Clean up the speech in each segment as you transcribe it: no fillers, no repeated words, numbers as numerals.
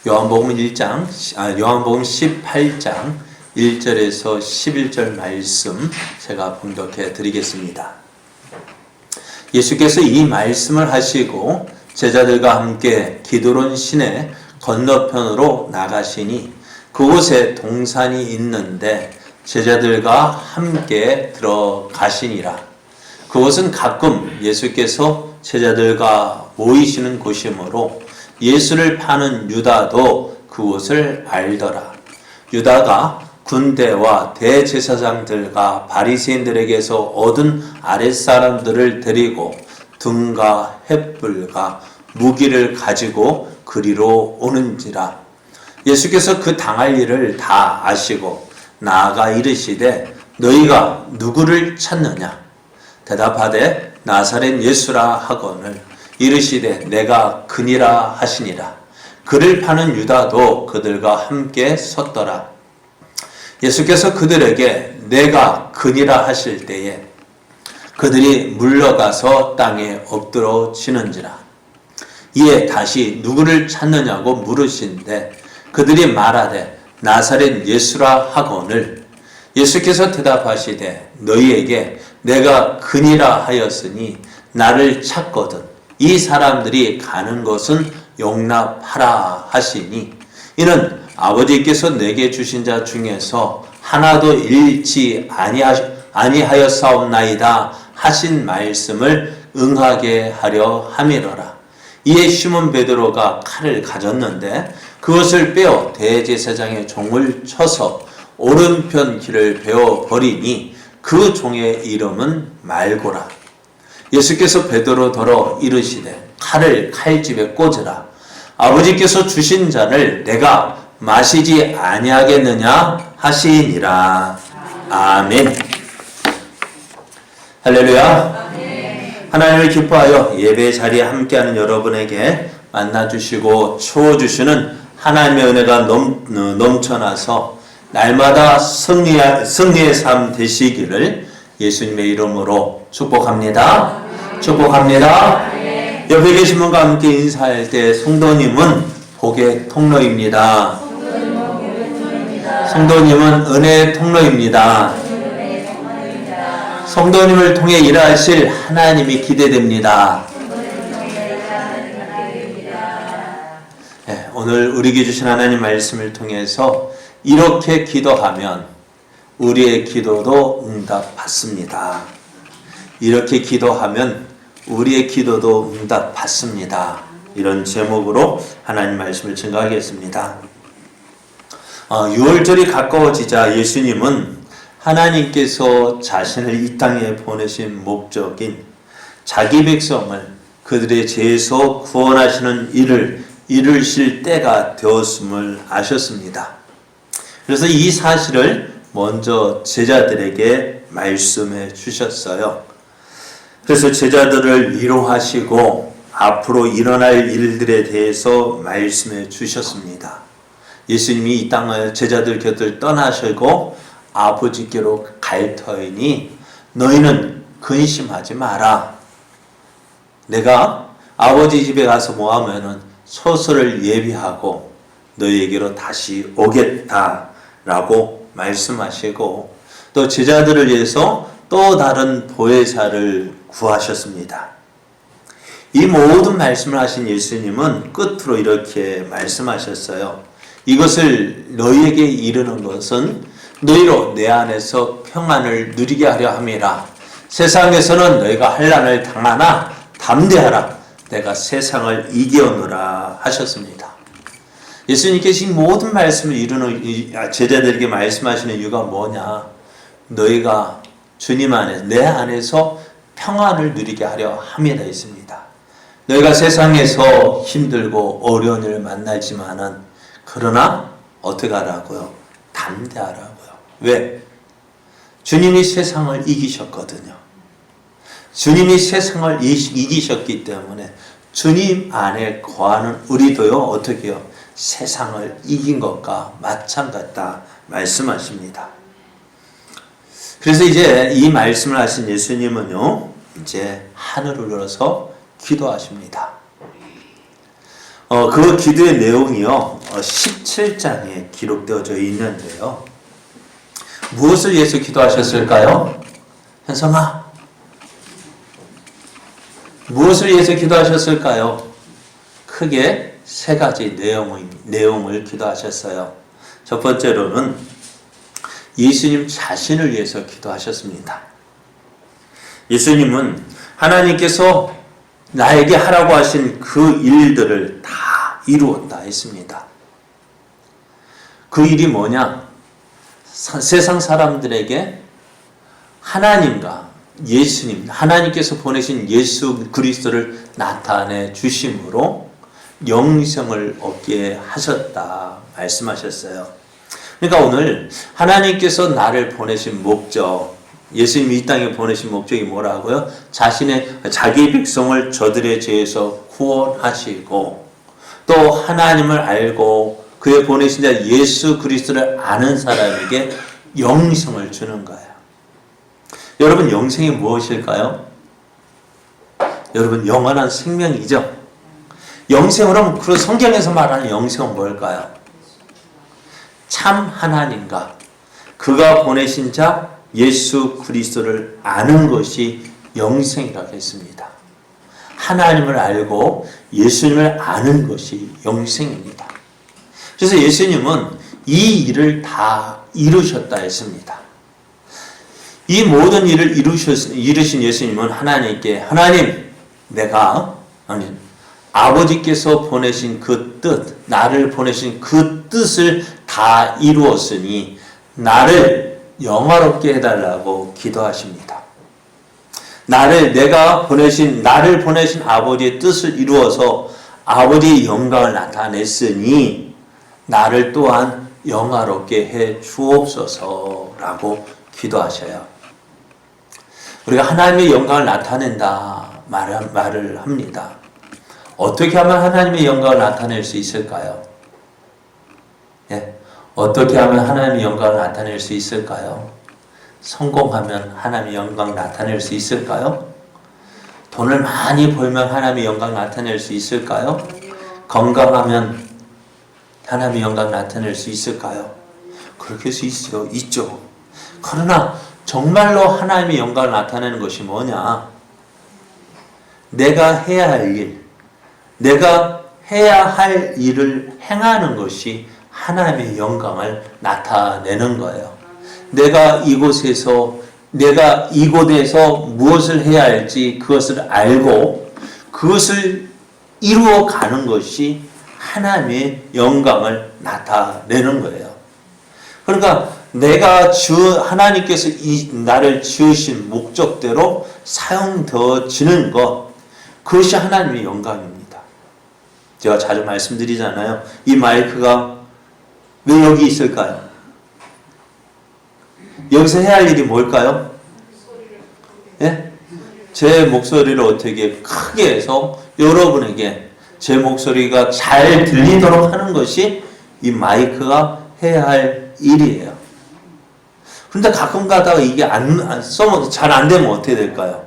요한복음 18장 1절에서 11절 말씀 제가 봉독해 드리겠습니다. 예수께서 이 말씀을 하시고 제자들과 함께 기드론 시내 건너편으로 나가시니 그곳에 동산이 있는데 제자들과 함께 들어가시니라. 그곳은 가끔 예수께서 제자들과 모이시는 곳이므로 예수를 파는 유다도 그곳을 알더라. 유다가 군대와 대제사장들과 바리새인들에게서 얻은 아랫사람들을 데리고 등과 횃불과 무기를 가지고 그리로 오는지라. 예수께서 그 당할 일을 다 아시고 나아가 이르시되 너희가 누구를 찾느냐? 대답하되 나사렛 예수라 하거늘 이르시되 내가 그니라 하시니라. 그를 파는 유다도 그들과 함께 섰더라. 예수께서 그들에게 내가 그니라 하실 때에 그들이 물러가서 땅에 엎드러지는지라. 이에 다시 누구를 찾느냐고 물으신데 그들이 말하되 나사렛 예수라 하거늘 예수께서 대답하시되 너희에게 내가 그니라 하였으니 나를 찾거든 이 사람들이 가는 것은 용납하라 하시니 이는 아버지께서 내게 주신 자 중에서 하나도 잃지 아니하였사옵나이다 하신 말씀을 응하게 하려 함이로라. 이에 시몬 베드로가 칼을 가졌는데 그것을 빼어 대제사장의 종을 쳐서 오른편 귀를 베어 버리니 그 종의 이름은 말고라. 예수께서 베드로더러 이르시되 칼을 칼집에 꽂으라. 아버지께서 주신 잔을 내가 마시지 아니하겠느냐 하시니라. 아멘. 할렐루야. 하나님을 기뻐하여 예배 자리에 함께하는 여러분에게 만나주시고 채워주시는 하나님의 은혜가 넘쳐나서 날마다 승리의 삶 되시기를 예수님의 이름으로 축복합니다. 축복합니다. 옆에 계신 분과 함께 인사할 때 성도님은 복의 통로입니다. 성도님은 은혜의 통로입니다. 성도님을 통해 일하실 하나님이 기대됩니다. 네, 오늘 우리에게 주신 하나님 말씀을 통해서 이렇게 기도하면 우리의 기도도 응답받습니다. 이렇게 기도하면 우리의 기도도 응답받습니다. 이런 제목으로 하나님 말씀을 증거하겠습니다. 6월절이 가까워지자 예수님은 하나님께서 자신을 이 땅에 보내신 목적인 자기 백성을 그들의 죄에서 구원하시는 일을 이루실 때가 되었음을 아셨습니다. 그래서 이 사실을 먼저 제자들에게 말씀해 주셨어요. 그래서 제자들을 위로하시고 앞으로 일어날 일들에 대해서 말씀해 주셨습니다. 예수님이 이 땅을 제자들 곁을 떠나시고 아버지께로 갈 터이니 너희는 근심하지 마라. 내가 아버지 집에 가서 뭐하면은 소설을 예비하고 너희에게로 다시 오겠다라고 말씀하시고 또 제자들을 위해서 또 다른 보혜사를 구하셨습니다. 이 모든 말씀을 하신 예수님은 끝으로 이렇게 말씀하셨어요. 이것을 너희에게 이르는 것은 너희로 내 안에서 평안을 누리게 하려 함이라. 세상에서는 너희가 환난을 당하나 담대하라. 내가 세상을 이겨노라 하셨습니다. 예수님께서 이 모든 말씀을 이루는 제자들에게 말씀하시는 이유가 뭐냐? 너희가 주님 안에 내 안에서 평안을 누리게 하려 함이라 했습니다. 너희가 세상에서 힘들고 어려운 일을 만나지만은 그러나 어떻게 하라고요? 담대하라고요. 왜? 주님이 세상을 이기셨거든요. 주님이 세상을 이기셨기 때문에 주님 안에 거하는 우리도요, 어떻게 해요? 세상을 이긴 것과 마찬가지다 말씀하십니다. 그래서 이제 이 말씀을 하신 예수님은요, 이제 하늘을 열어서 기도하십니다. 그 기도의 내용이요, 17장에 기록되어져 있는데요. 무엇을 위해서 기도하셨을까요? 현성아, 무엇을 위해서 기도하셨을까요? 크게 세 가지 내용을 기도하셨어요. 첫 번째로는 예수님 자신을 위해서 기도하셨습니다. 예수님은 하나님께서 나에게 하라고 하신 그 일들을 다 이루었다 했습니다. 그 일이 뭐냐? 세상 사람들에게 하나님과 예수님, 하나님께서 보내신 예수 그리스도를 나타내 주심으로 영생을 얻게 하셨다 말씀하셨어요. 그러니까 오늘 하나님께서 나를 보내신 목적, 예수님이 이 땅에 보내신 목적이 뭐라고요? 자기 백성을 저들의 죄에서 구원하시고 또 하나님을 알고 그의 보내신 자 예수 그리스도를 아는 사람에게 영생을 주는 거예요. 여러분, 영생이 무엇일까요? 여러분, 영원한 생명이죠. 영생으로 그 성경에서 말하는 영생은 뭘까요? 참 하나님과 그가 보내신 자 예수 그리스도를 아는 것이 영생이라고 했습니다. 하나님을 알고 예수님을 아는 것이 영생입니다. 그래서 예수님은 이 일을 다 이루셨다 했습니다. 이 모든 일을 이루신 예수님은 하나님께 하나님, 아버지께서 보내신 그 뜻, 나를 보내신 그 뜻을 다 이루었으니 나를 영화롭게 해달라고 기도하십니다. 나를 보내신 아버지의 뜻을 이루어서 아버지의 영광을 나타냈으니 나를 또한 영화롭게 해 주옵소서라고 기도하셔요. 우리가 하나님의 영광을 나타낸다 말을 합니다. 어떻게 하면 하나님의 영광을 나타낼 수 있을까요? 예? 어떻게 하면 하나님의 영광을 나타낼 수 있을까요? 성공하면 하나님의 영광 나타낼 수 있을까요? 돈을 많이 벌면 하나님의 영광 나타낼 수 있을까요? 건강하면 하나님의 영광 나타낼 수 있을까요? 그렇게 할 수 있죠. 그러나 정말로 하나님의 영광을 나타내는 것이 뭐냐? 내가 해야 할 일을 행하는 것이 하나님의 영광을 나타내는 거예요. 내가 이곳에서 무엇을 해야 할지 그것을 알고 그것을 이루어 가는 것이 하나님의 영광을 나타내는 거예요. 그러니까 하나님께서 나를 지으신 목적대로 사용되어지는 것, 그것이 하나님의 영광입니다. 제가 자주 말씀드리잖아요. 이 마이크가 왜 여기 있을까요? 여기서 해야 할 일이 뭘까요? 예? 제 목소리를 어떻게 크게 해서 여러분에게 제 목소리가 잘 들리도록 하는 것이 이 마이크가 해야 할 일이에요. 그런데 가끔 가다가 이게 잘 안 되면 어떻게 될까요?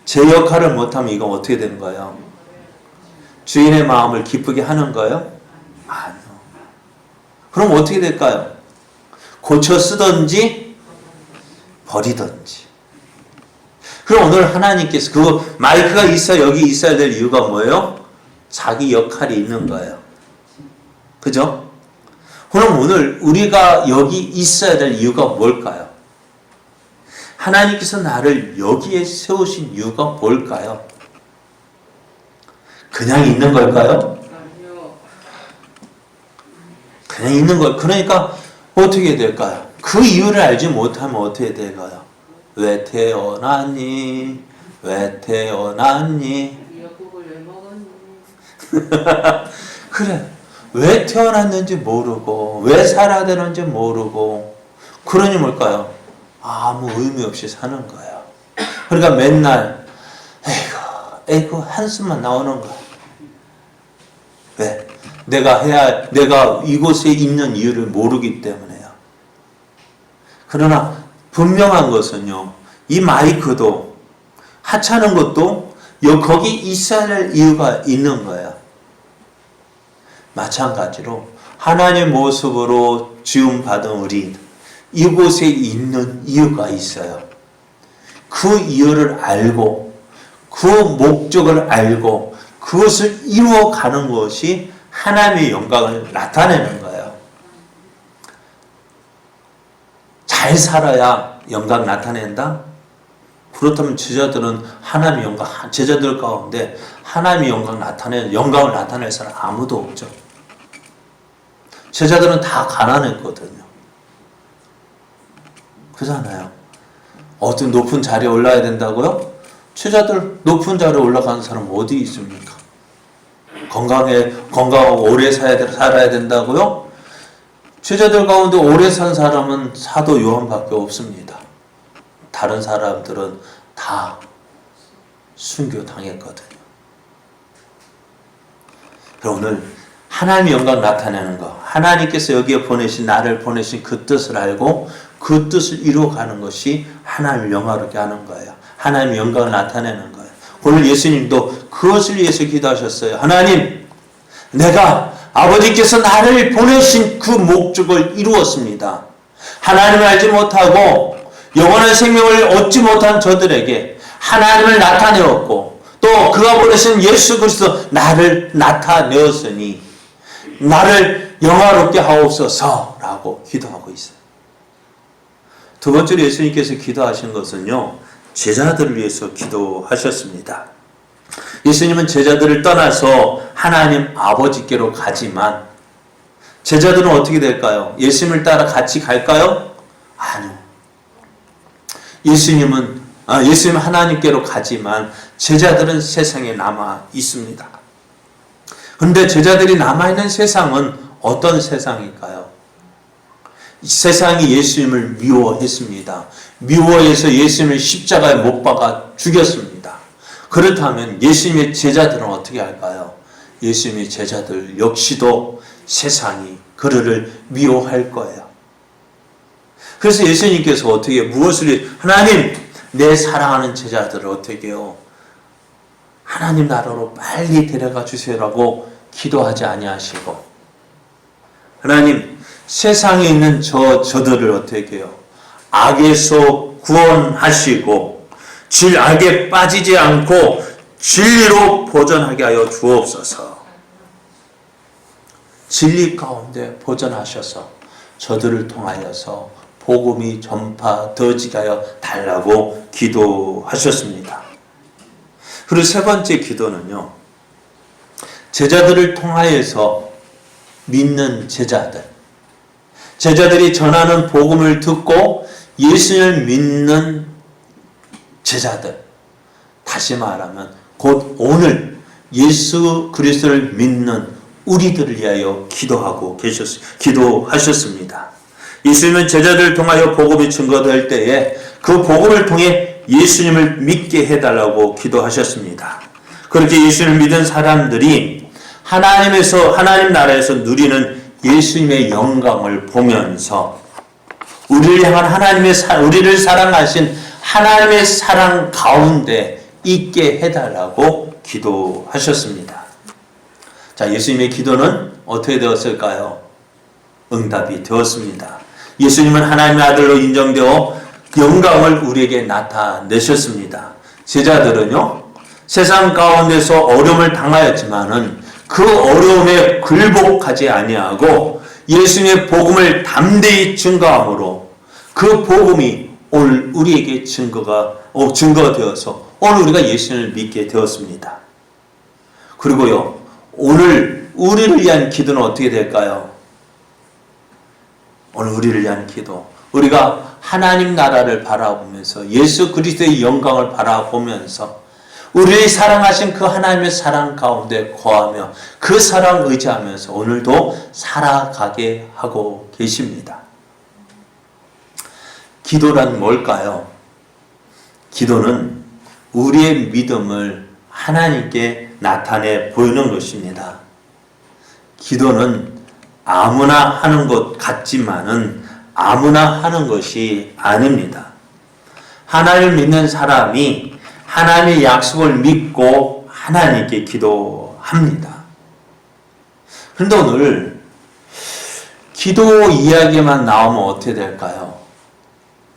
제 역할을 못하면 이건 어떻게 되는 거예요? 주인의 마음을 기쁘게 하는 거예요? 아니요. 그럼 어떻게 될까요? 고쳐 쓰든지 버리든지. 그럼 오늘 하나님께서 그 마이크가 여기 있어야 될 이유가 뭐예요? 자기 역할이 있는 거예요. 그죠? 그럼 오늘 우리가 여기 있어야 될 이유가 뭘까요? 하나님께서 나를 여기에 세우신 이유가 뭘까요? 그냥 있는 걸까요? 그냥 있는 걸. 그러니까 어떻게 될까요? 그 이유를 알지 못하면 어떻게 될까요? 왜 태어났니? 왜 태어났니? 미역국을 왜 먹었니? 그래. 왜 태어났는지 모르고 왜 살아야 되는지 모르고 그러니 뭘까요? 아무 의미 없이 사는 거예요. 그러니까 맨날 에이구 한숨만 나오는 거야. 왜? 내가 이곳에 있는 이유를 모르기 때문에요. 그러나 분명한 것은요, 이 마이크도 하찮은 것도 거기 있어야 할 이유가 있는 거예요. 마찬가지로 하나님의 모습으로 지음받은 우리 이곳에 있는 이유가 있어요. 그 이유를 알고 그 목적을 알고 그것을 이루어가는 것이 하나님의 영광을 나타내는 거예요. 잘 살아야 영광 나타낸다? 그렇다면 제자들은 하나님의 영광, 제자들 가운데 하나님의 영광을 나타낼 사람 아무도 없죠. 제자들은 다 가난했거든요. 그렇잖아요. 어떤 높은 자리에 올라야 된다고요? 제자들 높은 자리에 올라가는 사람 어디 있습니까? 건강하고 오래 살아야 된다고요? 제자들 가운데 오래 산 사람은 사도 요한밖에 없습니다. 다른 사람들은 다 순교당했거든요. 오늘 하나님의 영광 나타내는 것, 하나님께서 여기에 나를 보내신 그 뜻을 알고 그 뜻을 이루어가는 것이 하나님을 영화롭게 하는 거예요. 하나님의 영광을 나타내는 거예요. 오늘 예수님도 그것을 위해서 기도하셨어요. 하나님, 내가 아버지께서 나를 보내신 그 목적을 이루었습니다. 하나님을 알지 못하고 영원한 생명을 얻지 못한 저들에게 하나님을 나타내었고 또 그가 보내신 예수 그리스도 나를 나타내었으니 나를 영화롭게 하옵소서라고 기도하고 있어요. 두 번째로 예수님께서 기도하신 것은요, 제자들을 위해서 기도하셨습니다. 예수님은 제자들을 떠나서 하나님 아버지께로 가지만 제자들은 어떻게 될까요? 예수님을 따라 같이 갈까요? 아니요. 예수님은 하나님께로 가지만 제자들은 세상에 남아 있습니다. 그런데 제자들이 남아있는 세상은 어떤 세상일까요? 세상이 예수님을 미워했습니다. 미워해서 예수님을 십자가에 못 박아 죽였습니다. 그렇다면 예수님의 제자들은 어떻게 할까요? 예수님의 제자들 역시도 세상이 그를 미워할 거예요. 그래서 예수님께서 하나님, 내 사랑하는 제자들을 어떻게 해요? 하나님 나라로 빨리 데려가 주세요라고 기도하지 아니하시고, 하나님, 세상에 있는 저들을 어떻게 해요? 악에서 구원하시고 악에 빠지지 않고 진리로 보존하게 하여 주옵소서. 진리 가운데 보존하셔서 저들을 통하여서 복음이 전파되어지게 하여 달라고 기도하셨습니다. 그리고 세 번째 기도는요, 제자들을 통하여서 믿는 제자들이 전하는 복음을 듣고 예수님을 믿는 제자들, 다시 말하면 곧 오늘 예수 그리스도를 믿는 우리들을 위하여 기도하셨습니다. 예수님은 제자들을 통하여 복음이 증거될 때에 그 복음을 통해 예수님을 믿게 해달라고 기도하셨습니다. 그렇게 예수님을 믿은 사람들이 하나님 나라에서 누리는 예수님의 영광을 보면서 우리를 사랑하신 하나님의 사랑 가운데 있게 해달라고 기도하셨습니다. 자, 예수님의 기도는 어떻게 되었을까요? 응답이 되었습니다. 예수님은 하나님의 아들로 인정되어 영광을 우리에게 나타내셨습니다. 제자들은요, 세상 가운데서 어려움을 당하였지만은 그 어려움에 굴복하지 아니하고 예수님의 복음을 담대히 증거함으로 그 복음이 오늘 우리에게 증거되어서 오늘 우리가 예수님을 믿게 되었습니다. 그리고요, 오늘 우리를 위한 기도는 어떻게 될까요? 오늘 우리를 위한 기도, 우리가 하나님 나라를 바라보면서 예수 그리스도의 영광을 바라보면서 우리를 사랑하신 그 하나님의 사랑 가운데 거하며 그 사랑 의지하면서 오늘도 살아가게 하고 계십니다. 기도란 뭘까요? 기도는 우리의 믿음을 하나님께 나타내 보이는 것입니다. 기도는 아무나 하는 것 같지만은 아무나 하는 것이 아닙니다. 하나님을 믿는 사람이 하나님의 약속을 믿고 하나님께 기도합니다. 그런데 오늘 기도 이야기만 나오면 어떻게 될까요?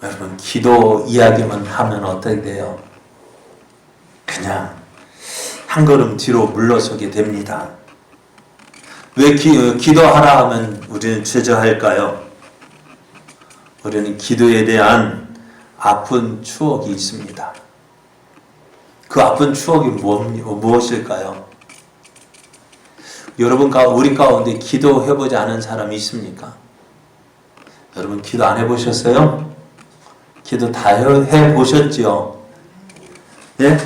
여러분, 기도 이야기만 하면 어떻게 돼요? 그냥 한 걸음 뒤로 물러서게 됩니다. 왜 기도하라 하면 우리는 주저할까요? 우리는 기도에 대한 아픈 추억이 있습니다. 그 아픈 추억이 무엇일까요? 우리 가운데 기도해보지 않은 사람이 있습니까? 여러분, 기도 안 해보셨어요? 기도 다 해보셨지요? 예?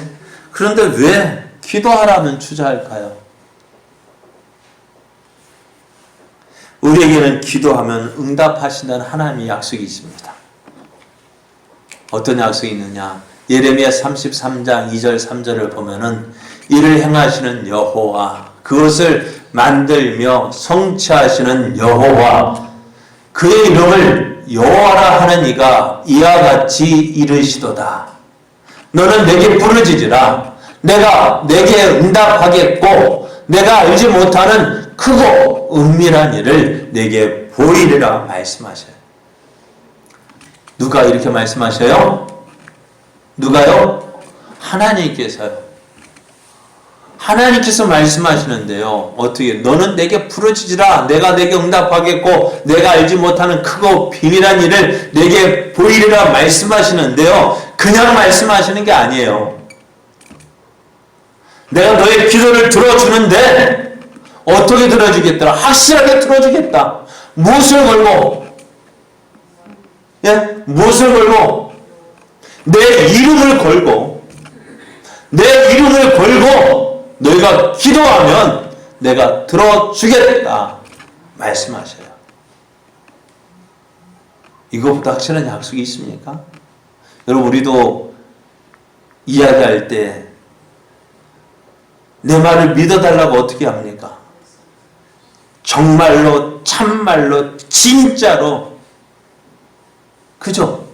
그런데 왜 기도하라면 주저할까요? 우리에게는 기도하면 응답하신다는 하나님의 약속이 있습니다. 어떤 약속이 있느냐? 예레미야 33장 2절 3절을 보면은 이를 행하시는 여호와, 그것을 만들며 성취하시는 여호와, 그의 이름을 여호와라 하는 이가 이와 같이 이르시도다. 너는 내게 부르짖으라. 내가 내게 응답하겠고 내가 알지 못하는 크고 은밀한 일을 내게 보이리라 말씀하셔요. 누가 이렇게 말씀하셔요? 누가요? 하나님께서요. 하나님께서 말씀하시는데요. 어떻게? 너는 내게 부르짖으라. 내가 내게 응답하겠고 내가 알지 못하는 크고 비밀한 일을 내게 보이리라 말씀하시는데요. 그냥 말씀하시는 게 아니에요. 내가 너의 기도를 들어주는데 어떻게 들어주겠더라? 확실하게 들어주겠다. 무엇을 걸고? 예? 무엇을 걸고? 내 이름을 걸고, 내 이름을 걸고 너희가 기도하면 내가 들어주겠다 말씀하셔요. 이것보다 확실한 약속이 있습니까? 여러분, 우리도 이야기할 때 내 말을 믿어달라고 어떻게 합니까? 정말로, 참말로, 진짜로, 그죠?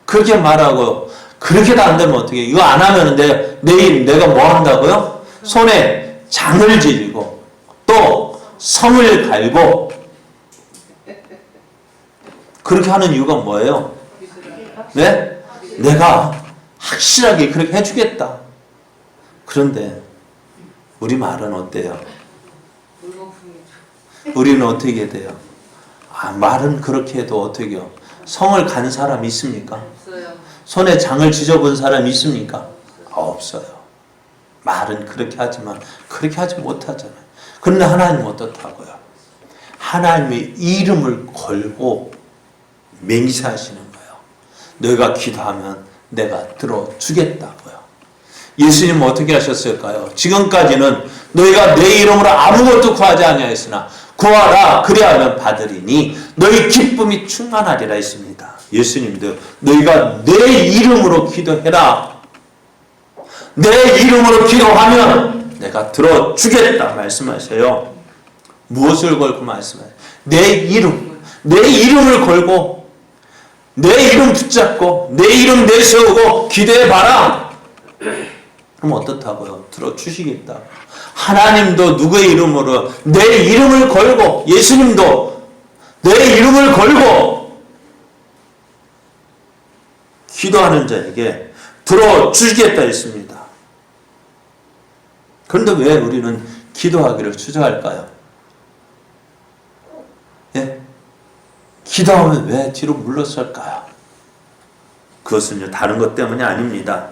그렇게 말하고, 그렇게도 안 되면 어떻게, 이거 안 하면 내일 내가 뭐 한다고요? 손에 장을 지르고, 또 성을 갈고, 그렇게 하는 이유가 뭐예요? 네? 내가 확실하게 그렇게 해주겠다. 그런데 우리 말은 어때요? 우리는 어떻게 돼요? 말은 그렇게 해도 어떻게 해요? 성을 간 사람 있습니까? 없어요. 손에 장을 지져본 사람 있습니까? 없어요. 말은 그렇게 하지만 그렇게 하지 못하잖아요. 그런데 하나님은 어떻다고요? 하나님의 이름을 걸고 맹세하시는 거예요. 너희가 기도하면 내가 들어주겠다고요. 예수님은 어떻게 하셨을까요? 지금까지는 너희가 내 이름으로 아무것도 구하지 아니하였으나 구하라 그리하면 받으리니 너희 기쁨이 충만하리라 했습니다. 예수님도 너희가 내 이름으로 기도해라. 내 이름으로 기도하면 내가 들어주겠다 말씀하세요. 무엇을 걸고 말씀하세요? 내 이름을 걸고 내 이름 붙잡고 내 이름 내세우고 기도해봐라. 그럼 어떻다고요? 들어주시겠다. 하나님도 누구의 이름으로 내 이름을 걸고 예수님도 내 이름을 걸고 기도하는 자에게 들어주시겠다 했습니다. 그런데 왜 우리는 기도하기를 주저할까요? 예? 기도하면 왜 뒤로 물러설까요? 그것은요, 다른 것 때문이 아닙니다.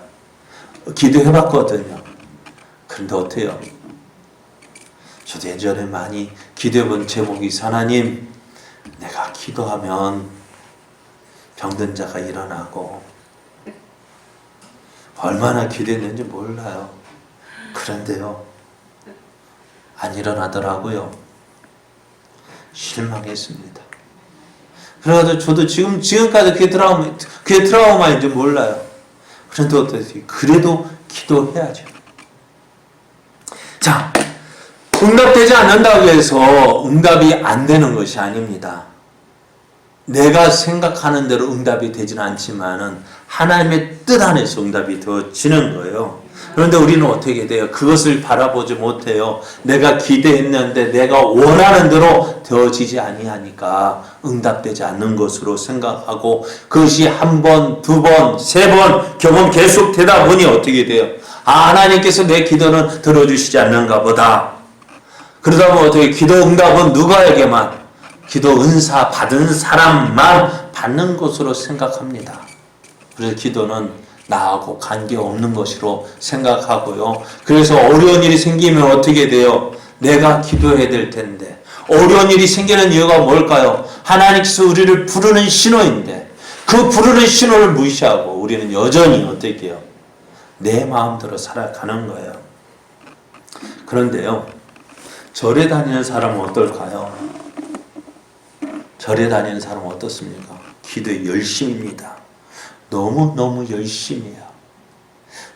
기도해봤거든요. 그런데 어때요? 저도 예전에 많이 기도해본 제목이 하나님, 내가 기도하면 병든 자가 일어나고 얼마나 기도했는지 몰라요. 그런데요, 안 일어나더라고요. 실망했습니다. 그래가지고 저도 지금까지 그게 트라우마인지 몰라요. 그런데 어떠세요? 그래도 기도해야죠. 자, 응답되지 않는다고 해서 응답이 안 되는 것이 아닙니다. 내가 생각하는 대로 응답이 되지는 않지만은 하나님의 뜻 안에서 응답이 되어지는 거예요. 그런데 우리는 어떻게 돼요? 그것을 바라보지 못해요. 내가 기대했는데 내가 원하는 대로 되어지지 아니하니까 응답되지 않는 것으로 생각하고 그것이 한 번, 두 번, 세 번 경험 계속 되다 보니 어떻게 돼요? 하나님께서 내 기도는 들어주시지 않는가 보다. 그러다 보면 어떻게 기도 응답은 누구에게만 기도 은사 받은 사람만 받는 것으로 생각합니다. 그래서 기도는 나하고 관계없는 것으로 생각하고요. 그래서 어려운 일이 생기면 어떻게 돼요? 내가 기도해야 될 텐데 어려운 일이 생기는 이유가 뭘까요? 하나님께서 우리를 부르는 신호인데 그 부르는 신호를 무시하고 우리는 여전히 어떻게 해요? 내 마음대로 살아가는 거예요. 그런데요, 절에 다니는 사람은 어떨까요? 절에 다니는 사람은 어떻습니까? 기도에 열심입니다. 너무너무 열심이에요.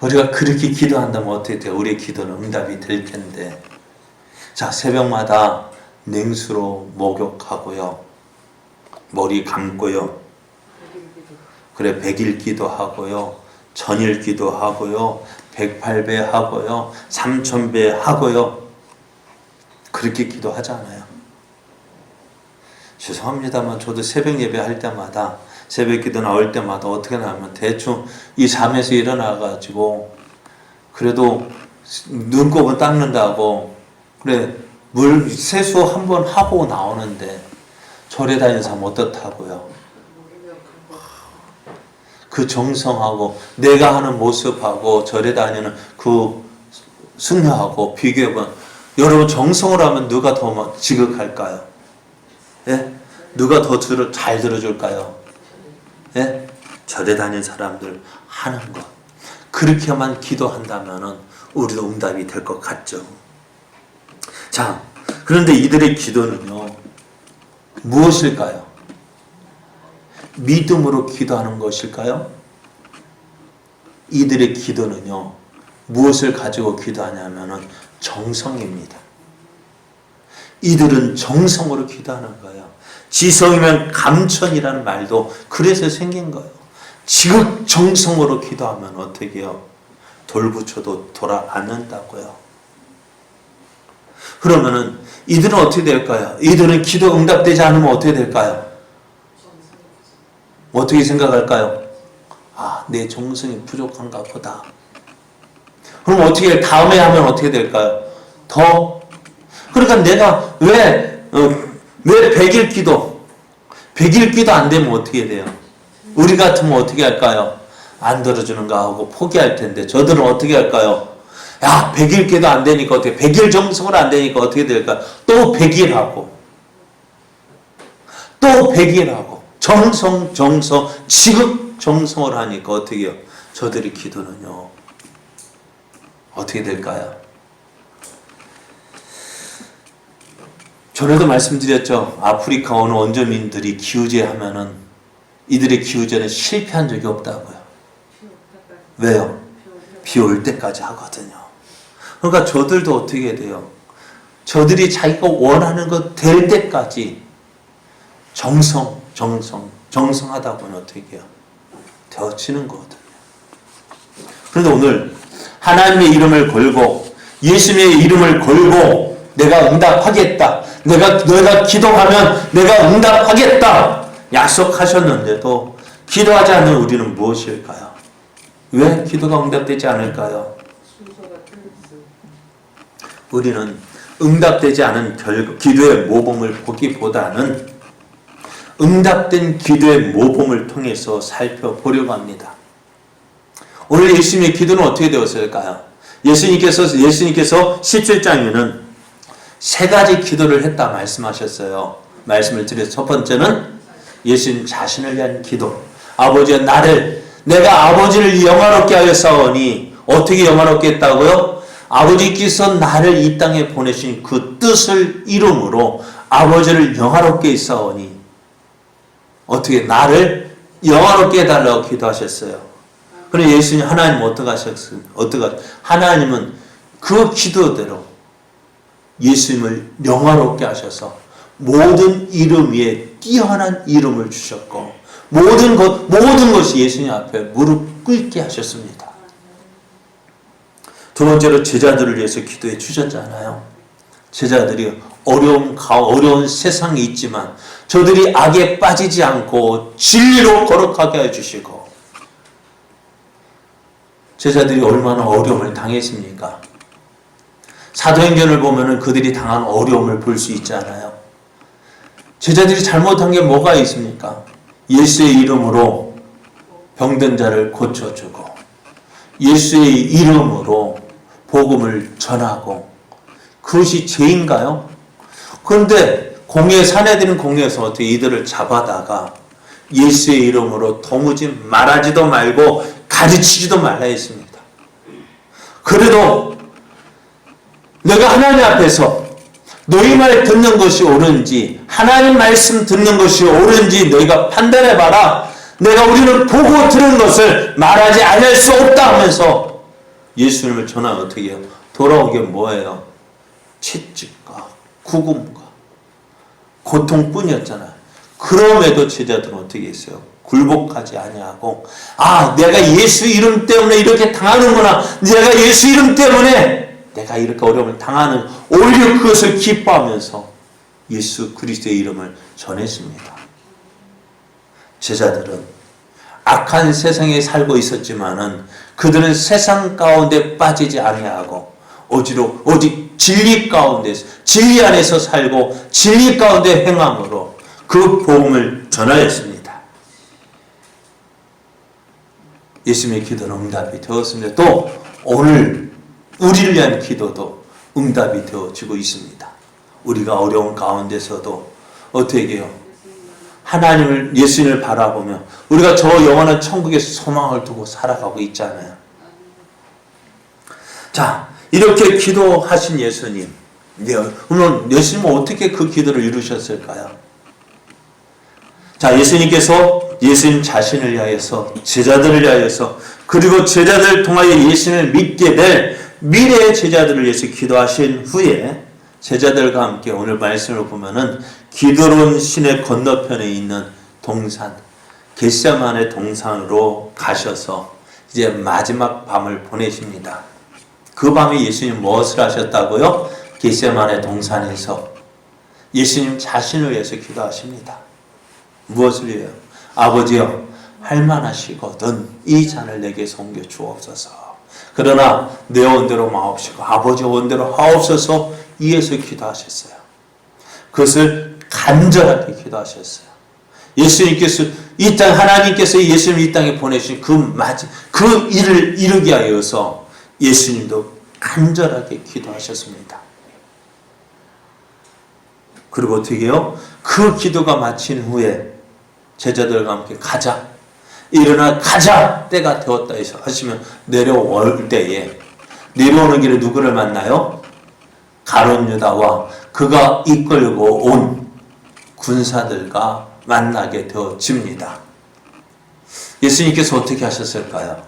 우리가 그렇게 기도한다면 어떻게 돼요? 우리의 기도는 응답이 될 텐데. 자, 새벽마다 냉수로 목욕하고요. 머리 감고요. 그래, 100일 기도하고요. 전일 기도하고요. 108배 하고요. 3000배 하고요. 그렇게 기도하잖아요. 죄송합니다만 저도 새벽 예배 할 때마다 새벽 기도 나올 때마다 어떻게 나오면 대충 이 잠에서 일어나가지고 그래도 눈곱은 닦는다고 그래 물 세수 한번 하고 나오는데 절에 다니는 사람 어떻다고요? 그 정성하고 내가 하는 모습하고 절에 다니는 그 승려하고 비교해보면 여러분 정성으로 하면 누가 더 지극할까요? 예? 누가 더 잘 들어줄까요? 예? 절에 다니는 사람들 하는 것. 그렇게만 기도한다면 우리도 응답이 될 것 같죠. 자, 그런데 이들의 기도는요, 무엇일까요? 믿음으로 기도하는 것일까요? 이들의 기도는요, 무엇을 가지고 기도하냐면 정성입니다. 이들은 정성으로 기도하는 거예요. 지성이면 감천이라는 말도 그래서 생긴 거예요. 지극 정성으로 기도하면 어떻게 해요? 돌부처도 돌아앉는다고요. 그러면은 이들은 어떻게 될까요? 이들은 기도 응답되지 않으면 어떻게 될까요? 어떻게 생각할까요? 아, 내 정성이 부족한가 보다. 그럼 어떻게 다음에 하면 어떻게 될까요? 그러니까 내가 왜 100일 기도 100일 기도 안 되면 어떻게 돼요? 우리 같으면 어떻게 할까요? 안 들어주는가 하고 포기할 텐데 저들은 어떻게 할까요? 야, 100일 기도 안 되니까 어떻게 100일 정성으로 안 되니까 어떻게 될까요? 또 100일 하고 또 100일 하고 정성 지극 정성을 하니까 어떻게 해요? 저들의 기도는요 어떻게 될까요? 전에도 말씀드렸죠. 아프리카 어느 원주민들이 기우제 하면은 이들의 기우제는 실패한 적이 없다고요. 왜요? 비 올 때까지 하거든요. 그러니까 저들도 어떻게 돼요? 저들이 자기가 원하는 것 될 때까지 정성하다 보면 어떻게 해요? 되어지는 거거든요. 그런데 오늘 하나님의 이름을 걸고 예수님의 이름을 걸고 내가 응답하겠다. 내가 기도하면 내가 응답하겠다. 약속하셨는데도 기도하지 않는 우리는 무엇일까요? 왜 기도가 응답되지 않을까요? 우리는 응답되지 않은 기도의 모범을 보기보다는 응답된 기도의 모범을 통해서 살펴보려고 합니다. 오늘 예수님의 기도는 어떻게 되었을까요? 예수님께서 17장에는 세 가지 기도를 했다 말씀하셨어요. 말씀을 드려서 첫 번째는 예수님 자신을 위한 기도. 아버지여 내가 아버지를 영화롭게 하였사오니 어떻게 영화롭게 했다고요? 아버지께서 나를 이 땅에 보내신 그 뜻을 이름으로 아버지를 영화롭게 했사오니 어떻게 나를 영화롭게 해달라고 기도하셨어요. 그럼 예수님 하나님은 어떻게 하셨어요? 하나님은 그 기도대로 예수님을 영화롭게 하셔서 모든 이름 위에 뛰어난 이름을 주셨고 모든 것이 예수님 앞에 무릎 꿇게 하셨습니다. 두 번째로 제자들을 위해서 기도해 주셨잖아요. 제자들이 어려운 세상이 있지만 저들이 악에 빠지지 않고 진리로 거룩하게 해주시고, 제자들이 얼마나 어려움을 당했습니까? 사도행전을 보면은 그들이 당한 어려움을 볼 수 있잖아요. 제자들이 잘못한 게 뭐가 있습니까? 예수의 이름으로 병든 자를 고쳐주고, 예수의 이름으로 복음을 전하고, 그것이 죄인가요? 그런데 사내들은 공회에서 어떻게 이들을 잡아다가 예수의 이름으로 도무지 말하지도 말고 가르치지도 말라 했습니다. 그래도 내가 하나님 앞에서 너희 말 듣는 것이 옳은지, 하나님 말씀 듣는 것이 옳은지 너희가 판단해봐라. 우리는 보고 들은 것을 말하지 않을 수 없다 하면서 예수님을 전하면 어떻게 해요? 돌아온 게 뭐예요? 채찍과 구금과 고통뿐이었잖아요. 그럼에도 제자들은 어떻게 했어요? 굴복하지 아니하고, 내가 예수 이름 때문에 이렇게 당하는구나, 내가 예수 이름 때문에 내가 이렇게 어려움을 당하는, 오히려 그것을 기뻐하면서 예수 그리스도의 이름을 전했습니다. 제자들은 악한 세상에 살고 있었지만은 그들은 세상 가운데 빠지지 아니하고 오직 진리 가운데서, 진리 안에서 살고 진리 가운데 행함으로 그 복음을 전하였습니다. 예수님의 기도는 응답이 되었습니다. 또 오늘 우리를 위한 기도도 응답이 되어지고 있습니다. 우리가 어려운 가운데서도 어떻게 해요? 하나님을, 예수님을 바라보며 우리가 저 영원한 천국의 소망을 두고 살아가고 있잖아요. 자, 이렇게 기도하신 예수님, 그러면 예수님은 어떻게 그 기도를 이루셨을까요? 자, 예수님 자신을 위하여서, 제자들을 위하여서, 그리고 제자들을 통하여 예수님을 믿게 될 미래의 제자들을 위해서 기도하신 후에 제자들과 함께 오늘 말씀을 보면은 기드론 시내 건너편에 있는 동산, 겟세마네 동산으로 가셔서 이제 마지막 밤을 보내십니다. 그 밤에 예수님 무엇을 하셨다고요? 겟세마네 동산에서 예수님 자신을 위해서 기도하십니다. 무엇을 위해요? 아버지여, 할만하시거든 이 잔을 내게서 옮겨 주옵소서. 그러나 내 원대로 마옵시고 아버지 원대로 하옵소서. 이에서 기도하셨어요. 그것을 간절하게 기도하셨어요. 예수님께서 하나님께서 예수님을 이 땅에 보내신 그 일을 이루기 위하여서 예수님도 간절하게 기도하셨습니다. 그리고 어떻게 해요? 그 기도가 마친 후에 제자들과 함께 가자, 일어나 가자, 때가 되었다 해서 하시면 내려올 때에, 내려오는 길에 누구를 만나요? 가룟 유다와 그가 이끌고 온 군사들과 만나게 되어집니다. 예수님께서 어떻게 하셨을까요?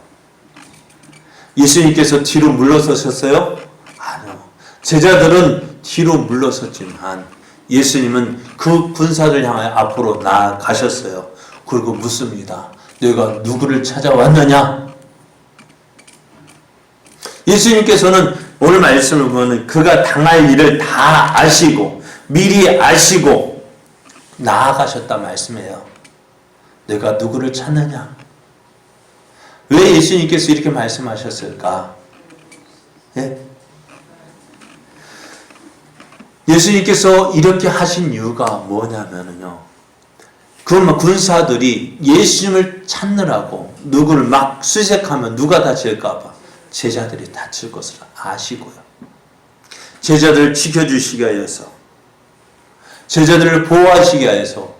예수님께서 뒤로 물러서셨어요? 아니요. 제자들은 뒤로 물러섰지만 예수님은 그 군사들 향해 앞으로 나아가셨어요. 그리고 묻습니다. 너희가 누구를 찾아왔느냐? 예수님께서는 오늘 말씀을 보면 그가 당할 일을 다 아시고 미리 아시고 나아가셨단 말씀이에요. 내가 누구를 찾느냐? 왜 예수님께서 이렇게 말씀하셨을까? 예? 예수님께서 이렇게 하신 이유가 뭐냐면요. 그 군사들이 예수님을 찾느라고 누구를 막 수색하면 누가 다칠까봐 제자들이 다칠 것을 아시고요. 제자들을 지켜주시기 위해서, 제자들을 보호하시기 위해서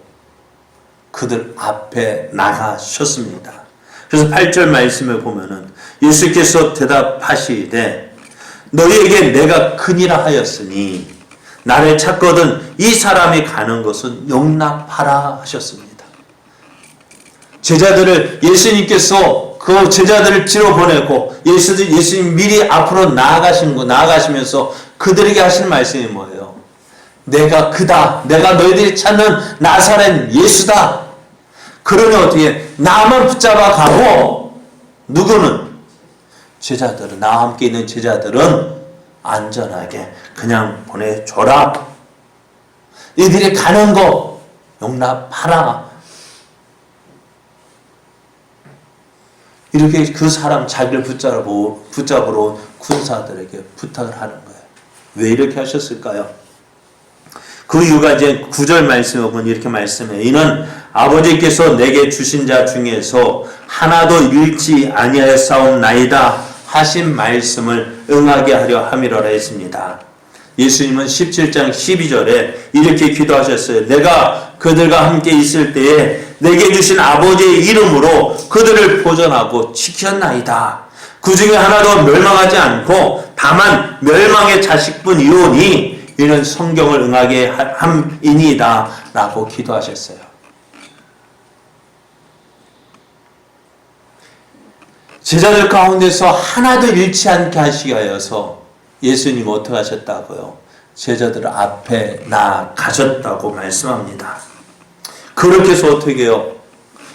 그들 앞에 나가셨습니다. 그래서 8절 말씀을 보면은 예수께서 대답하시되 너희에게 내가 크니라 하였으니 나를 찾거든 이 사람이 가는 것은 용납하라 하셨습니다. 제자들을 예수님께서 그 제자들을 뒤로 보내고 예수님 미리 앞으로 나아가시면서 그들에게 하시는 말씀이 뭐예요? 내가 그다. 내가 너희들이 찾는 나사렛 예수다. 그러니 어떻게 나만 붙잡아 가고 누구는 제자들은, 나와 함께 있는 제자들은 안전하게 그냥 보내줘라. 이들이 가는 거 용납하라. 이렇게 그 사람 자기를 붙잡으러 온 군사들에게 부탁을 하는 거예요. 왜 이렇게 하셨을까요? 그 이유가 이제 9절 말씀에 보면 이렇게 말씀해요. 이는 아버지께서 내게 주신 자 중에서 하나도 잃지 아니하였사옵나이다 하신 말씀을 응하게 하려 함이라라 했습니다. 예수님은 17장 12절에 이렇게 기도하셨어요. 내가 그들과 함께 있을 때에 내게 주신 아버지의 이름으로 그들을 보존하고 지켰나이다. 그 중에 하나도 멸망하지 않고 다만 멸망의 자식뿐이오니 이는 성경을 응하게 함이니이다 라고 기도하셨어요. 제자들 가운데서 하나도 잃지 않게 하시기 위해서 예수님 어떻게 하셨다고요? 제자들 앞에 나가셨다고 말씀합니다. 그렇게 해서 어떻게 해요?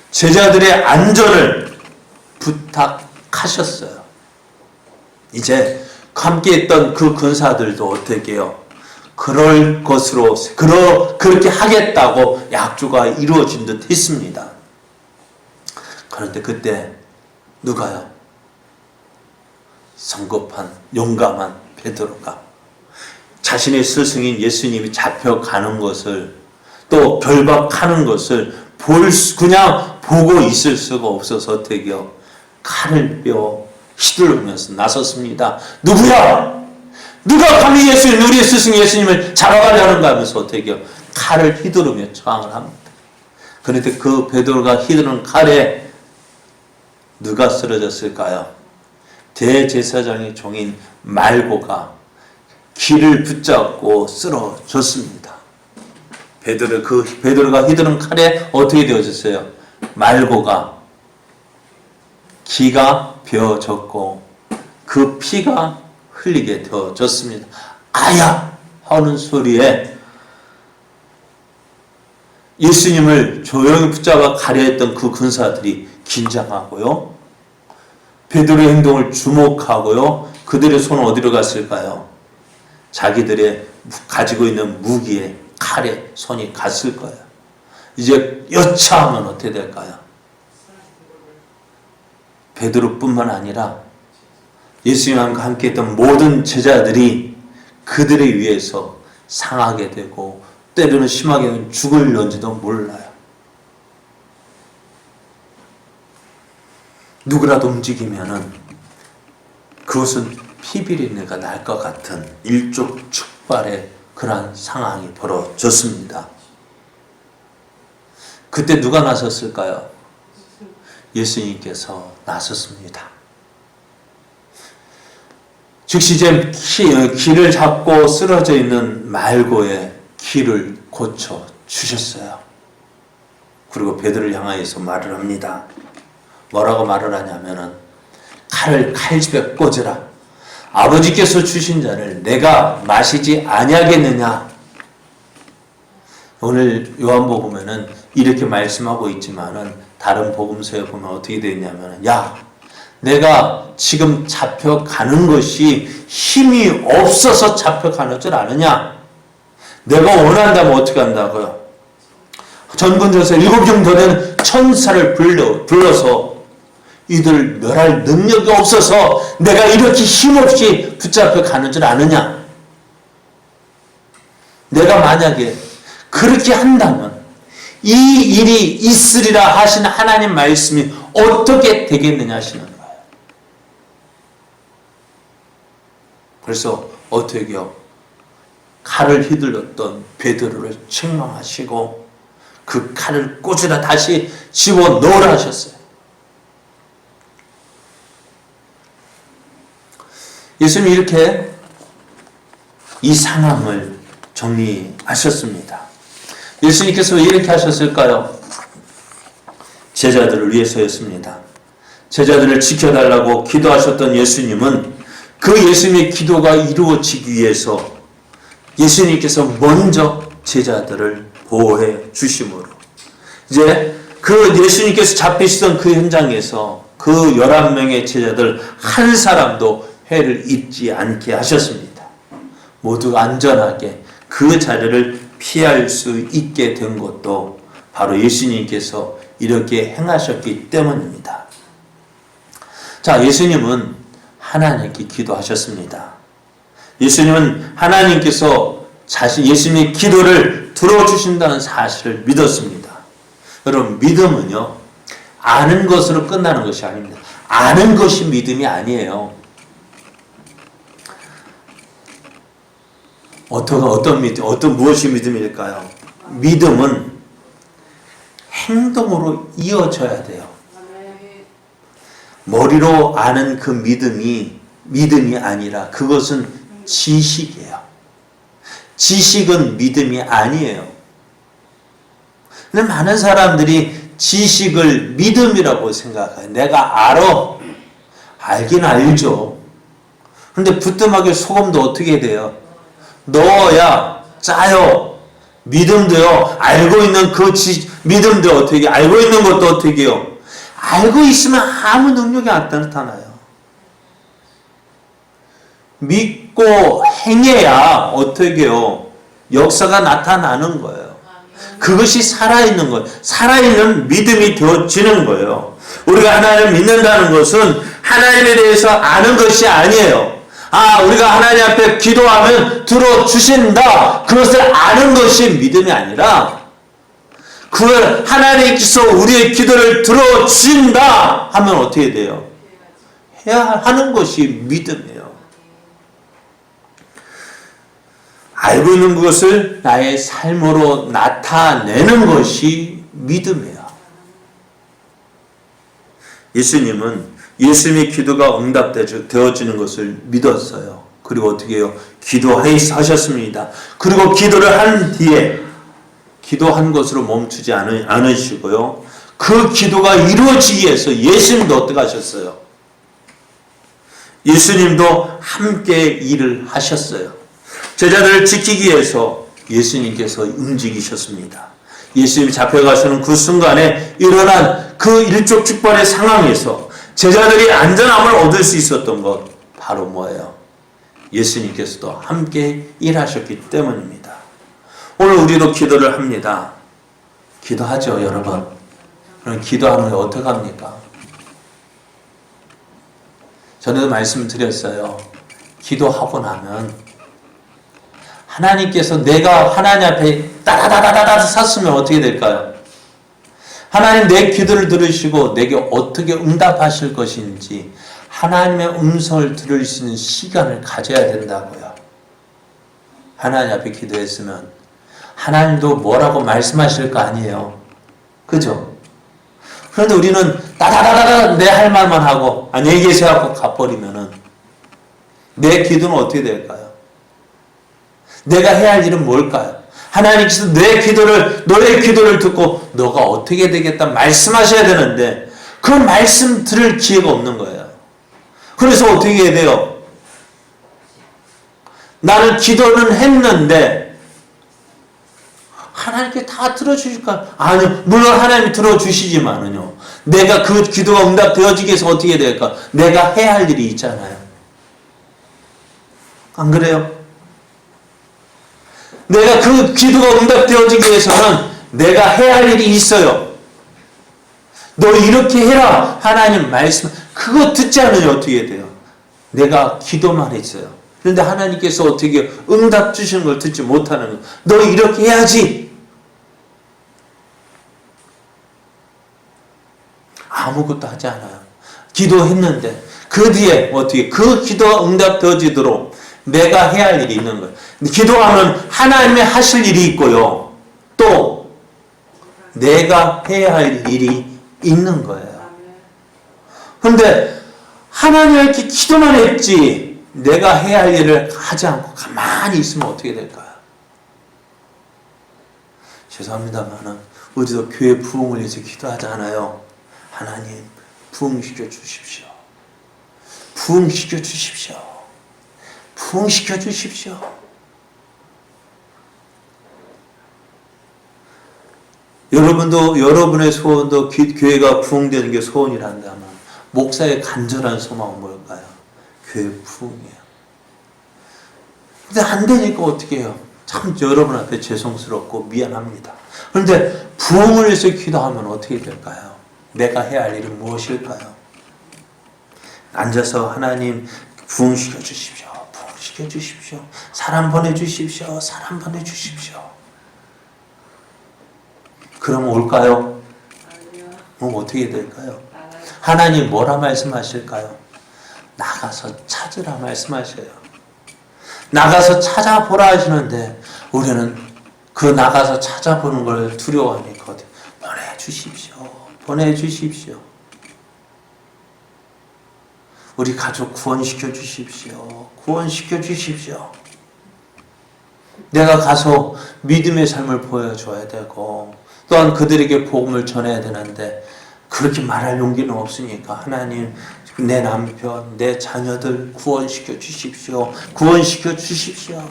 제자들의 안전을 부탁하셨어요. 이제 함께 있던 그 군사들도 어떻게 해요? 그럴 것으로 그렇게 하겠다고 약조가 이루어진 듯 했습니다. 그런데 그때 누가요? 성급한 용감한 베드로가 자신의 스승인 예수님이 잡혀가는 것을 또 결박하는 것을 그냥 보고 있을 수가 없어서 어떻게요? 칼을 빼어 휘두르면서 나섰습니다. 누구야? 누가 감히 우리의 스승 예수님을 잡아가려는가 하면서 어떻게요? 칼을 휘두르며 저항을 합니다. 그런데 그 베드로가 휘두르는 칼에 누가 쓰러졌을까요? 대제사장의 종인 말고가 귀를 붙잡고 쓰러졌습니다. 베드로가 휘두른 칼에 어떻게 되어졌어요? 말고가 귀가 베어졌고 그 피가 흘리게 되어졌습니다. 아야! 하는 소리에 예수님을 조용히 붙잡아 가려 했던 그 군사들이 긴장하고요. 베드로의 행동을 주목하고요. 그들의 손은 어디로 갔을까요? 자기들의 가지고 있는 무기에 칼에 손이 갔을 거예요. 이제 여차하면 어떻게 될까요? 베드로뿐만 아니라 예수님과 함께 했던 모든 제자들이 그들에 의해서 상하게 되고 때로는 심하게는 죽을런지도 몰라요. 누구라도 움직이면은 그것은 피비린내가 날 것 같은 일촉즉발의 그러한 상황이 벌어졌습니다. 그때 누가 나섰을까요? 예수님께서 나섰습니다. 즉시 이제 귀를 잡고 쓰러져 있는 말고의 귀를 고쳐 주셨어요. 그리고 베드로를 향하여서 말을 합니다. 뭐라고 말을 하냐면은 칼을 칼집에 꽂으라. 아버지께서 주신 잔을 내가 마시지 아니하겠느냐. 오늘 요한복음에는 이렇게 말씀하고 있지만은 다른 복음서에 보면 어떻게 되어 있냐면은 야, 내가 지금 잡혀가는 것이 힘이 없어서 잡혀가는 줄 아느냐? 내가 원한다면 어떻게 한다고요? 전군전서 7종 더 된 천사를 불러서 이들을 멸할 능력이 없어서 내가 이렇게 힘없이 붙잡혀 가는 줄 아느냐? 내가 만약에 그렇게 한다면 이 일이 있으리라 하신 하나님 말씀이 어떻게 되겠느냐 하시는 거예요. 그래서 어떻게요? 칼을 휘둘렀던 베드로를 책망하시고 그 칼을 꽂으라 다시 집어넣으라 하셨어요. 예수님이 이렇게 이 상황을 정리하셨습니다. 예수님께서 왜 이렇게 하셨을까요? 제자들을 위해서였습니다. 제자들을 지켜달라고 기도하셨던 예수님은 그 예수님의 기도가 이루어지기 위해서 예수님께서 먼저 제자들을 보호해 주심으로 이제 그 예수님께서 잡히시던 그 현장에서 그 11명의 제자들 한 사람도 해를 입지 않게 하셨습니다. 모두 안전하게 그 자리를 피할 수 있게 된 것도 바로 예수님께서 이렇게 행하셨기 때문입니다. 자, 예수님은 하나님께 기도하셨습니다. 예수님은 하나님께서 예수님의 기도를 들어주신다는 사실을 믿었습니다. 여러분, 믿음은요, 아는 것으로 끝나는 것이 아닙니다. 아는 것이 믿음이 아니에요. 무엇이 믿음일까요? 믿음은 행동으로 이어져야 돼요. 머리로 아는 그 믿음이 아니라 그것은 지식이에요. 지식은 믿음이 아니에요. 근데 많은 사람들이 지식을 믿음이라고 생각해요. 내가 알아. 알긴 알죠. 그런데 부뚜막에 소금도 어떻게 돼요? 넣어야 짜요. 믿음도요. 알고 있는 믿음도 어떻게 알고 있는 것도 어떻게 해요? 알고 있으면 아무 능력이 안 나타나요. 믿고 행해야 어떻게 해요? 역사가 나타나는 거예요. 그것이 살아있는 거예요. 살아있는 믿음이 되어지는 거예요. 우리가 하나님을 믿는다는 것은 하나님에 대해서 아는 것이 아니에요. 우리가 하나님 앞에 기도하면 들어주신다. 그것을 아는 것이 믿음이 아니라 그걸 하나님께서 우리의 기도를 들어주신다 하면 어떻게 돼요? 해야 하는 것이 믿음이에요. 알고 있는 것을 나의 삶으로 나타내는 것이 믿음이에요. 예수님은 예수님의 기도가 응답되어지는 것을 믿었어요. 그리고 어떻게 해요? 기도하셨습니다. 그리고 기도를 한 뒤에 기도한 것으로 멈추지 않으시고요. 그 기도가 이루어지기 위해서 예수님도 어떻게 하셨어요? 예수님도 함께 일을 하셨어요. 제자들을 지키기 위해서 예수님께서 움직이셨습니다. 예수님이 잡혀가시는 그 순간에 일어난 그 일촉즉발의 상황에서 제자들이 안전함을 얻을 수 있었던 것 바로 뭐예요? 예수님께서도 함께 일하셨기 때문입니다. 오늘 우리도 기도를 합니다. 기도하죠, 여러분. 그럼 기도하면 어떻게 합니까? 전에도 말씀드렸어요. 기도하고 나면 하나님께서 내가 하나님 앞에 따다다다다다 섰으면 어떻게 될까요? 하나님 내 기도를 들으시고 내게 어떻게 응답하실 것인지 하나님의 음성을 들을 수 있는 시간을 가져야 된다고요. 하나님 앞에 기도했으면 하나님도 뭐라고 말씀하실 거 아니에요. 그죠? 그런데 우리는 따다다다다 내 할 말만 하고 안녕히 계세요 하고 가버리면은 내 기도는 어떻게 될까요? 내가 해야 할 일은 뭘까요? 하나님께서 너의 기도를 듣고 너가 어떻게 되겠다 말씀하셔야 되는데 그 말씀 들을 기회가 없는 거예요. 그래서 어떻게 해야 돼요? 나는 기도는 했는데 하나님께 다 들어주실까? 아니요. 물론 하나님이 들어주시지만은요. 내가 그 기도가 응답되어지기 위해서 어떻게 될까? 내가 해야 할 일이 있잖아요. 안 그래요? 내가 그 기도가 응답되어지기 위해서는 내가 해야 할 일이 있어요. 너 이렇게 해라. 하나님 말씀. 그거 듣지 않으면 어떻게 돼요? 내가 기도만 했어요. 그런데 하나님께서 어떻게 응답 주시는 걸 듣지 못하는 거. 너 이렇게 해야지. 아무것도 하지 않아요. 기도했는데 그 뒤에 어떻게 그 기도가 응답되어지도록 내가 해야 할 일이 있는 거예요. 기도하면 하나님이 하실 일이 있고요. 또 내가 해야 할 일이 있는 거예요. 그런데 하나님 이렇게 기도만 했지 내가 해야 할 일을 하지 않고 가만히 있으면 어떻게 될까요? 죄송합니다만 우리도 교회 부흥을 위해서 기도하지 않아요. 하나님 부흥시켜 주십시오. 부흥시켜 주십시오. 부흥시켜 주십시오. 여러분도 여러분의 소원도 교회가 부흥되는 게 소원이란다면 목사의 간절한 소망은 뭘까요? 교회 부흥이에요. 근데 안 되니까 어떻게 해요? 참 여러분 앞에 죄송스럽고 미안합니다. 그런데 부흥을 위해서 기도하면 어떻게 될까요? 내가 해야 할 일은 무엇일까요? 앉아서 하나님 부흥시켜 주십시오. 부흥시켜 주십시오. 사람 보내주십시오. 사람 보내주십시오. 그러면 올까요? 그럼 어떻게 될까요? 하나님 뭐라 말씀하실까요? 나가서 찾으라 말씀하셔요. 나가서 찾아보라 하시는데 우리는 그 나가서 찾아보는 걸 두려워하니까 보내주십시오. 보내주십시오. 우리 가족 구원시켜 주십시오. 구원시켜 주십시오. 내가 가서 믿음의 삶을 보여줘야 되고 또한 그들에게 복음을 전해야 되는데 그렇게 말할 용기는 없으니까 하나님 내 남편, 내 자녀들 구원시켜 주십시오. 구원시켜 주십시오.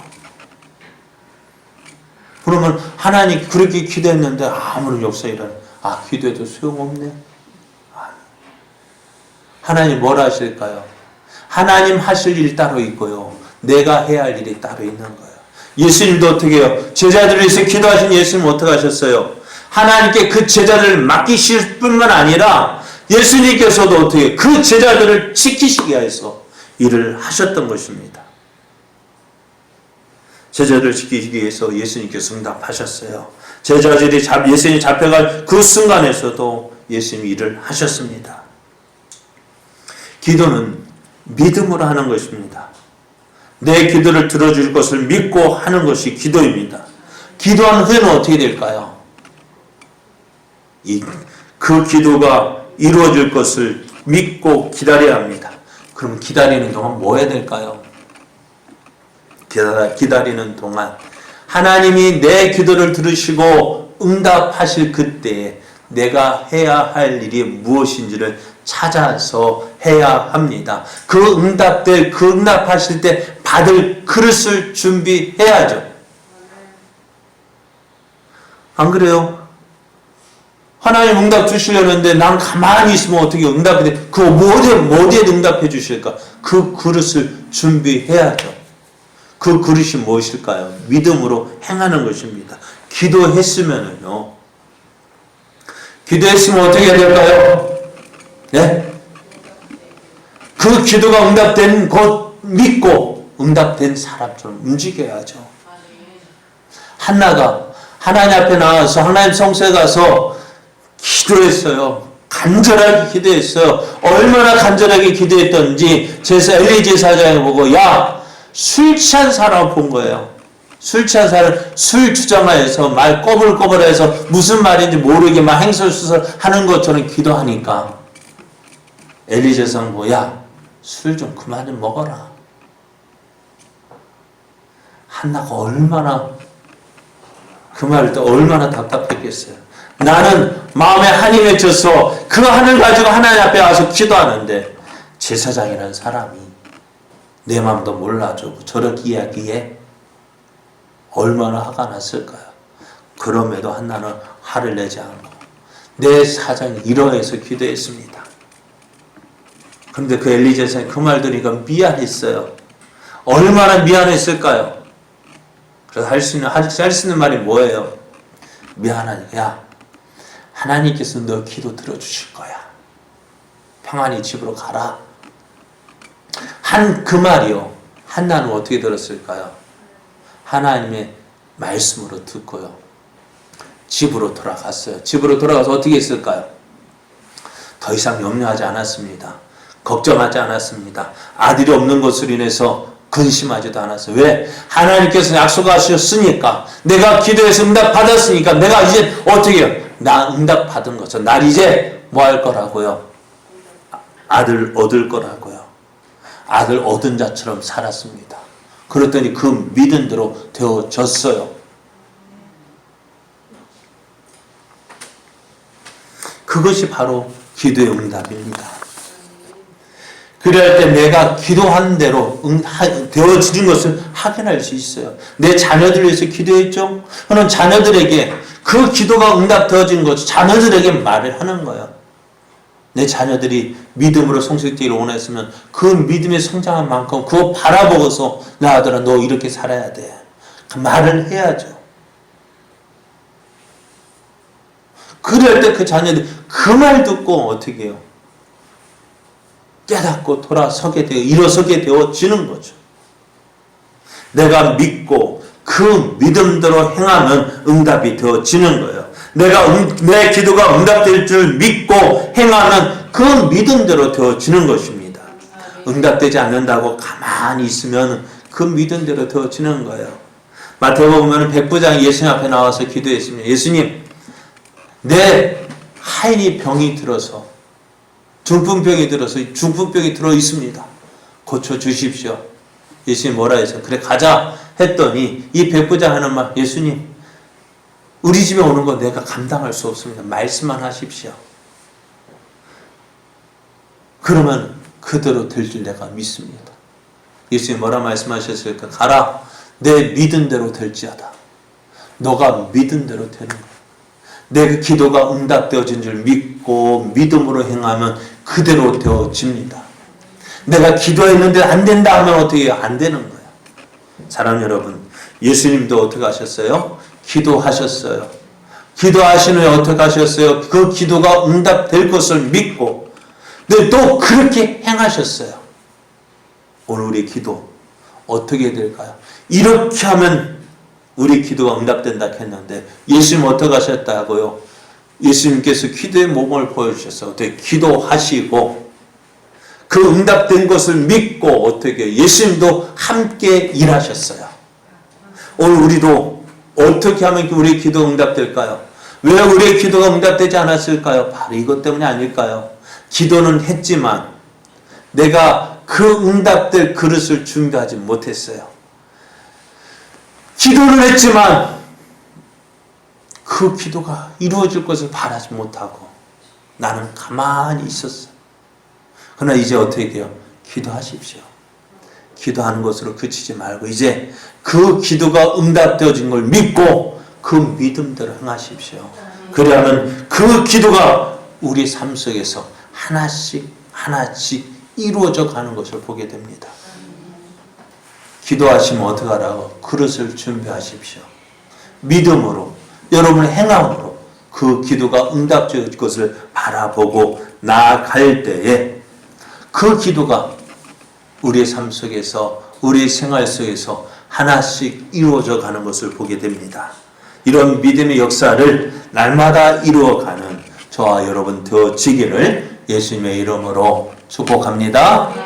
그러면 하나님 그렇게 기도했는데 아무런 역사 일어나. 기도해도 소용없네. 하나님 뭘 하실까요? 하나님 하실 일이 따로 있고요. 내가 해야 할 일이 따로 있는 거예요. 예수님도 어떻게 해요? 제자들을 위해서 기도하신 예수님은 어떻게 하셨어요? 하나님께 그 제자들을 맡기실 뿐만 아니라 예수님께서도 어떻게 그 제자들을 지키시기 위해서 일을 하셨던 것입니다. 제자들을 지키기 위해서 예수님께서 응답하셨어요. 제자들이 예수님이 잡혀갈 그 순간에서도 예수님이 일을 하셨습니다. 기도는 믿음으로 하는 것입니다. 내 기도를 들어줄 것을 믿고 하는 것이 기도입니다. 기도한 후에는 어떻게 될까요? 그 기도가 이루어질 것을 믿고 기다려야 합니다. 그럼 기다리는 동안 뭐 해야 될까요? 기다리는 동안 하나님이 내 기도를 들으시고 응답하실 그때에 내가 해야 할 일이 무엇인지를 찾아서 해야 합니다. 그 응답하실 때 받을 그릇을 준비해야죠. 안 그래요? 하나님 응답 주시려는데 난 가만히 있으면 어떻게 응답이 돼? 그거 어디에 응답해 주실까? 그 그릇을 준비해야죠. 그 그릇이 무엇일까요? 믿음으로 행하는 것입니다. 기도했으면은요. 기도했으면 어떻게 해야 될까요? 네? 그 기도가 응답된 것 믿고 응답된 사람처럼 움직여야죠. 한나가 하나님 앞에 나와서 하나님 성소에 가서 기도했어요. 간절하게 기도했어요. 얼마나 간절하게 기도했던지 엘리 제사장이 보고 술 취한 사람 본 거예요. 술 취한 사람 술 주장하여서 말 꼬불꼬불해서 무슨 말인지 모르게 막 행설수설 하는 것처럼 기도하니까 엘리 제사장 보고 술 좀 그만 좀 먹어라. 한나가 얼마나 그 말을 또 얼마나 답답했겠어요. 나는 마음에 한이 맺혀서 그 한을 가지고 하나님 앞에 와서 기도하는데 제사장이라는 사람이 내 마음도 몰라주고 저렇게 이야기해 얼마나 화가 났을까요? 그럼에도 한나는 화를 내지 않고 내 사정이 이러해서 기도했습니다. 그런데 그 엘리 제사장이 그 말 들으니까 미안했어요. 얼마나 미안했을까요? 그래서 할 수 있는 말이 뭐예요? 미안하니까 하나님께서 너 기도 들어주실 거야. 평안히 집으로 가라. 그 말이요. 한나는 어떻게 들었을까요? 하나님의 말씀으로 듣고요. 집으로 돌아갔어요. 집으로 돌아가서 어떻게 했을까요? 더 이상 염려하지 않았습니다. 걱정하지 않았습니다. 아들이 없는 것으로 인해서 근심하지도 않았어요. 왜? 하나님께서 약속하셨으니까 내가 기도해서 응답 받았으니까 내가 이제 어떻게 해요? 나 응답 받은 거죠. 날 이제 뭐 할 거라고요? 아들 얻을 거라고요. 아들 얻은 자처럼 살았습니다. 그랬더니 그 믿은 대로 되어졌어요. 그것이 바로 기도의 응답입니다. 그럴 때 내가 기도한 대로 되어지는 것을 확인할 수 있어요. 내 자녀들을 위해서 기도했죠? 그럼 자녀들에게 그 기도가 응답되어진 것, 자녀들에게 말을 하는 거예요. 내 자녀들이 믿음으로 성숙되기를 원했으면 그 믿음의 성장한 만큼 그거 바라보고서 나 아들아 너 이렇게 살아야 돼. 그 말을 해야죠. 그럴 때 그 자녀들이 그 말 듣고 어떻게 해요? 깨닫고 돌아서게 되어 일어서게 되어지는 거죠. 내가 믿고 그 믿음대로 행하면 응답이 되어지는 거예요. 내 기도가 응답될 줄 믿고 행하면 그 믿음대로 되어지는 것입니다. 응답되지 않는다고 가만히 있으면 그 믿음대로 되어지는 거예요. 마태복음 보면 백부장이 예수님 앞에 나와서 기도했습니다. 예수님, 내 하인이 병이 들어서 중풍병이 들어 있습니다. 고쳐 주십시오. 예수님 뭐라 해서 그래 가자 했더니 이 백부장 하는 말, 예수님 우리 집에 오는 거 내가 감당할 수 없습니다. 말씀만 하십시오. 그러면 그대로 될 줄 내가 믿습니다. 예수님 뭐라 말씀하셨을까? 가라, 내 믿은 대로 될지어다. 너가 믿은 대로 되는 거야. 내 기도가 응답되어진 줄 믿고 믿음으로 행하면 그대로 되어집니다. 내가 기도했는데 안 된다 하면 어떻게 해요? 안 되는 거예요. 사랑하는 여러분, 예수님도 어떻게 하셨어요? 기도하셨어요. 기도하신 후에 어떻게 하셨어요? 그 기도가 응답될 것을 믿고 또 그렇게 행하셨어요. 오늘 우리 기도 어떻게 될까요? 이렇게 하면 우리 기도가 응답된다 했는데 예수님 어떻게 하셨다고요? 예수님께서 기도의 모범을 보여주셨어요. 어떻게 기도하시고 그 응답된 것을 믿고 어떻게 예수님도 함께 일하셨어요. 오늘 우리도 어떻게 하면 우리 기도 응답될까요? 왜 우리의 기도가 응답되지 않았을까요? 바로 이것 때문이 아닐까요? 기도는 했지만 내가 그 응답될 그릇을 준비하지 못했어요. 기도를 했지만 그 기도가 이루어질 것을 바라지 못하고 나는 가만히 있었어요. 그러나 이제 어떻게 해요? 기도하십시오. 기도하는 것으로 그치지 말고 이제 그 기도가 응답되어진 걸 믿고 그 믿음대로 행하십시오. 그러면 그 기도가 우리 삶 속에서 하나씩 이루어져 가는 것을 보게 됩니다. 기도하시면 어떻게 하라고? 그릇을 준비하십시오. 믿음으로 여러분의 행함으로 그 기도가 응답될 것을 바라보고 나아갈 때에 그 기도가 우리의 삶 속에서 우리의 생활 속에서 하나씩 이루어져 가는 것을 보게 됩니다. 이런 믿음의 역사를 날마다 이루어가는 저와 여러분 되어지기를 예수님의 이름으로 축복합니다.